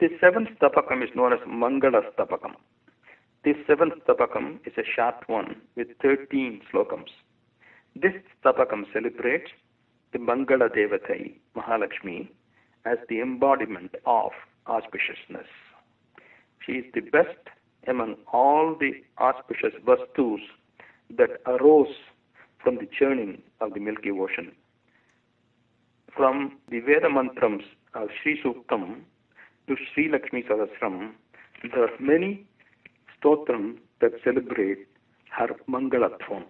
The seventh Stapakam is known as Mangala Stapakam. This seventh Stapakam is a short one with 13 slokams. This Stapakam celebrates the Mangala Devatai, Mahalakshmi, as the embodiment of auspiciousness. She is the best among all the auspicious vastus that arose from the churning of the Milky Ocean. From the Veda mantrams of Sri Suktam to Sri Lakshmi Sahasram, there are many stotrams that celebrate her Mangalatvam.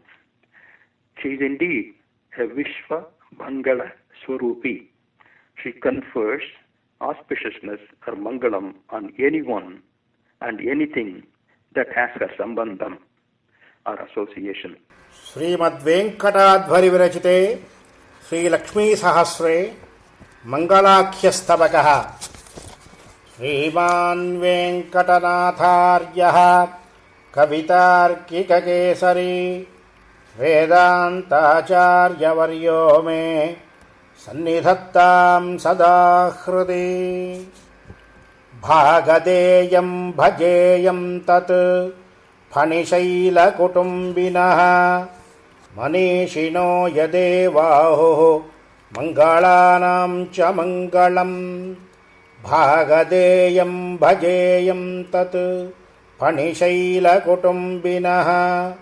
She is indeed a Vishwa Mangala Swarupi. She confers auspiciousness or Mangalam on anyone and anything that has her Sambandham or association. Srimad Venkatadhvari Virachite Sri Lakshmi Sahasre Mangalakhyastavakaha Sriman Venkatanatharyaha Kavitarkikakesari Vedantacharya Varyo Me Sannidhattam Sadahruti Bhagadeyam Bhajeyam Tat Phanishaila Kutumbinaha Manishino Yadevaho Mangalanam Cha Mangalam Bhagadeyam Bhajeyam Tat Phanishaila Kutumbinaha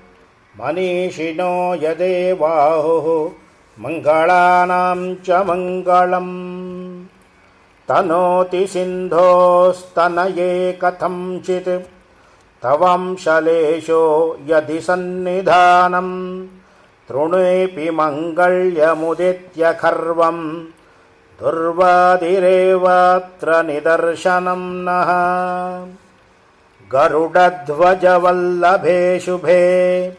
Manishino Yadevaho Mangalanam Cha Mangalam Tanoti Sindhostanaye Katham Chit Tavam Shalesho Yadi Sannidhanam Trunepi Mangalya Muditya Kharvam Durvadirevatra Nidarshanam Naha Garudadhvaja Vallabhe Shubhe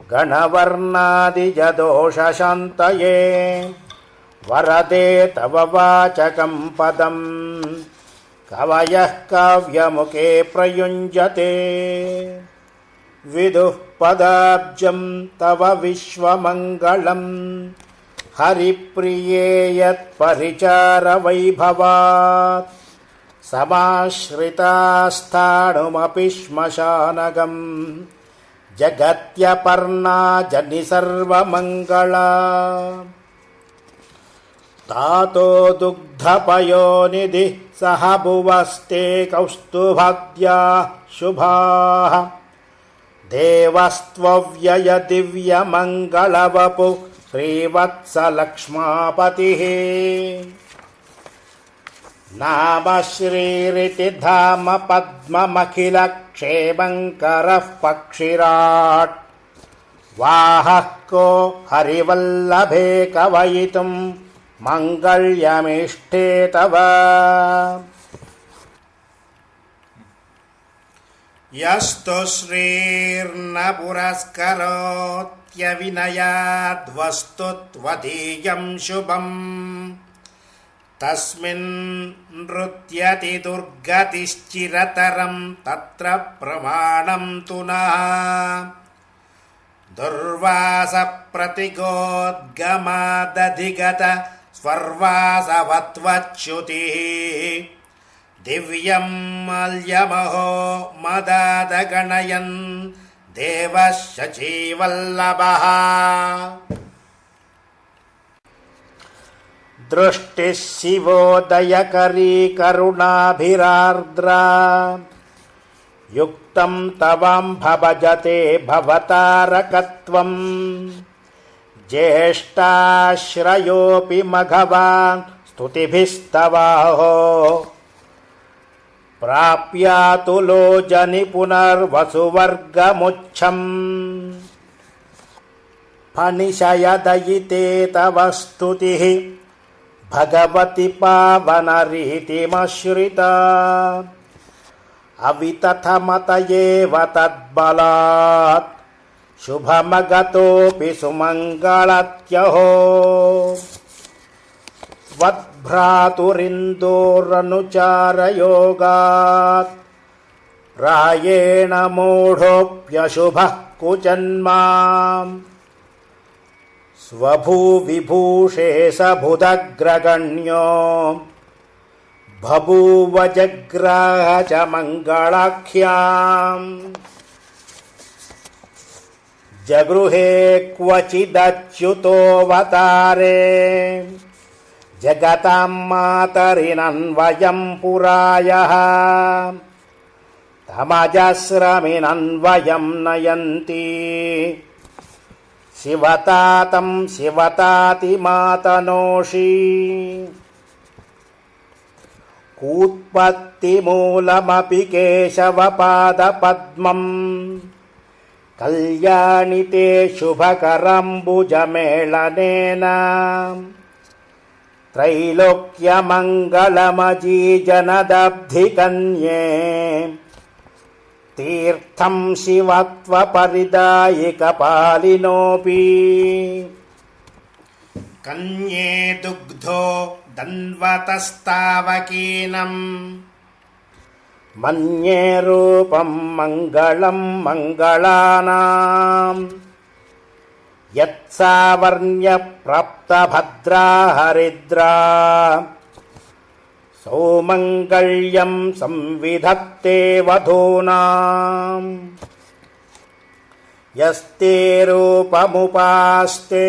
Ganavarnadi Jadosha Shantaye Varade Tava Vachakam Padam Kavayah Kavyamuke Prayunjate Viduh Padabjam Tava Vishwamangalam Haripriyeyat Parichara Vaibhavat Samashritasthanumapishmashanagam Jagatyaparna Jani Sarva Mangala Tato Dugdhapayo Nidhi Sahabuvaste Kaustubhadya Shubha Devastvavya Divya Mangalavapu Srivatsa Lakshmapatihi Nama Shri Riti Dhama Padma Makhila Kshemankarah Pakshirat Vahakko Harivallabhe Kavayitum Mangalyamishte Tava Yasto Shrirna Puraskarotya Vinayad Vastutvadiyam Shubham Tasmin Nrutyati Durgatischirataram Tatra Pramanam Tuna Durvasa Pratigodgama Dadhigata Svarvasa Vatvachyuti Divyam Malyamaho Madadaganayan Devashachi Vallabaha Drushti Sivodayakari Karunabhirardra Yuktam Tavam Bhavajate Bhavatarakatvam Jeshtashrayophi Maghavan Stutibhistavaho Prapyatulo Jani Punar Vasuvargamucham Panishayadayite Tavastutihi Bhagavati Pavanariti Mashrita Avitathamataye Vatadbalat Shubhamagato Pisumangalatyaho Vadbhraturindoranuchara yogat Rayena modhopyashubhah kujanmam Svabhu vibhushe sabhudagraganyo बभूव जग्राह च मङ्गलाख्याम् जगृहे क्वचिदच्युतोऽवतारे जगतां मातरिनन्वयं पुरायः तमजस्रमिनन्वयं नयन्ति शिवतातं शिवताति मातनोषि कूत्पत्तिमूलमपि केशवपादपद्मम् कल्याणिते शुभकरम्बुजमेलनेन त्रैलोक्यमङ्गलमजीजनदब्धिकन्ये तीर्थं शिवत्वपरिदायिकपालिनोऽपि कन्ये दुग्धो दन्वतस्तावकीनम् मन्ये रूपं मङ्गलं मङ्गलानाम् यत्सावर्ण्यप्राप्तभद्रा हरिद्रा सौमङ्गल्यं संविधत्ते वधूनाम् यस्ते रूपमुपास्ते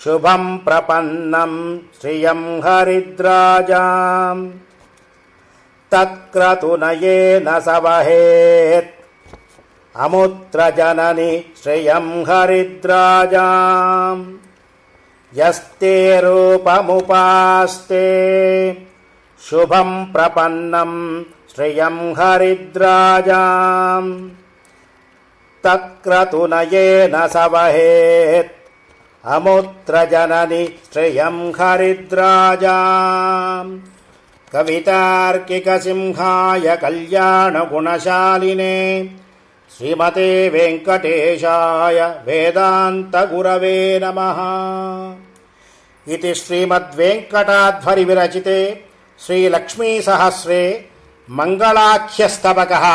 शुभं प्रपन्नं श्रियं हरिद्राजाम् तत्क्रतुनयेन स वहेत् अमुत्र जननि श्रियं हरिद्राजाम् यस्ते रूपमुपास्ते शुभं प्रपन्नं श्रियं हरिद्राजाम् तत्क्रतुनयेन स वहेत् अमुत्र जननि श्रियं हरिद्राजाम् कवितार्किकसिंहाय कल्याणगुणशालिने श्रीमते वेङ्कटेशाय वेदान्तगुरवे नमः। इति श्रीमद्वेङ्कटाध्वरिविरचिते श्रीलक्ष्मीसहस्रे मङ्गलाख्यस्तबकः